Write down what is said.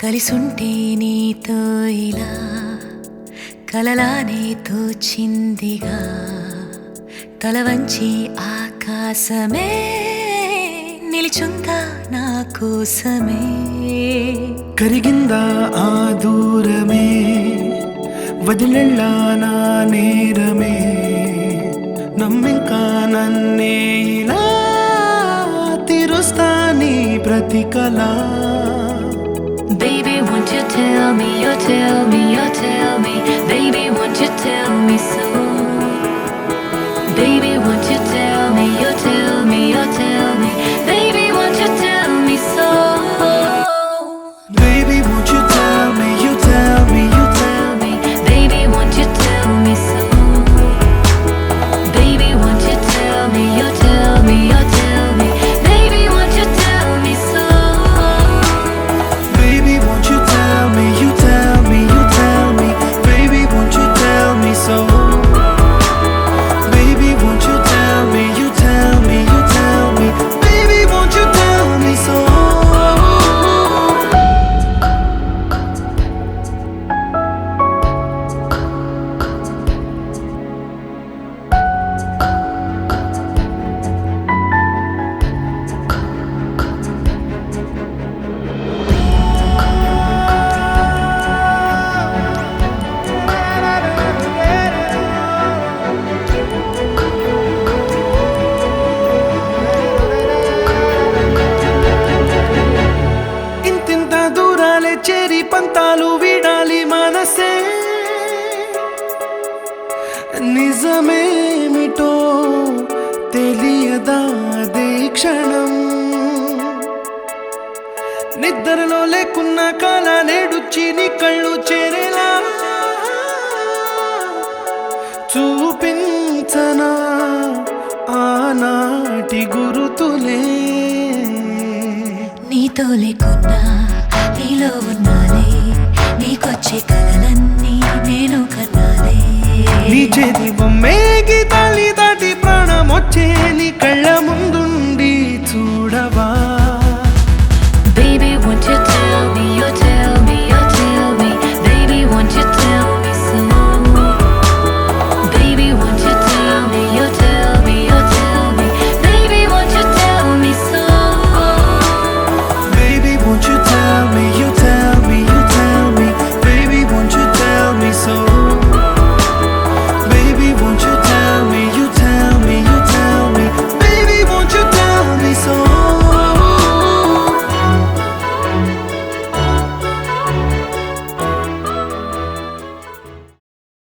కలిసుంటే నీతో ఇలా కలలానే తోచిందిగా తల వంచి ఆకాశమే నిలిచుందా నా కోసమే కరిగిందా ఆ దూరమే వదిలెళ్ళా నా నేరమే నమ్మింకా నన్నే ఇలా తీరుస్తా నీ ప్రతి కళ Baby, won't you tell me, you tell me, you tell me Baby, won't you tell me so Baby, won't you tell me, you tell me, you tell me Baby, won't you tell me so Baby, won't you tell me, you tell me, you tell me Baby, won't you tell me so Baby, won't you tell me, you tell me, you tell me Baby, won't you tell me so Baby, won't you tell me, you tell me, you tell me Baby, won't you tell me so Baby, won't you tell me, you tell me, you tell me Baby, won't you tell me so చేరి పంతాలు వీడాలి మనసే నిజమేమిటో తెలియదా క్షణం నిద్రలో లేకున్న కాల నేడుచ్చి నీ కళ్ళు చేరేలా చూపించనా ఆనాటి గురుతులే నీతో లేకున్నా నీలో ఉన్నాలే నీకొచ్చే కలలన్నీ నేను కన్నాలే నీ చేతి బొమ్మే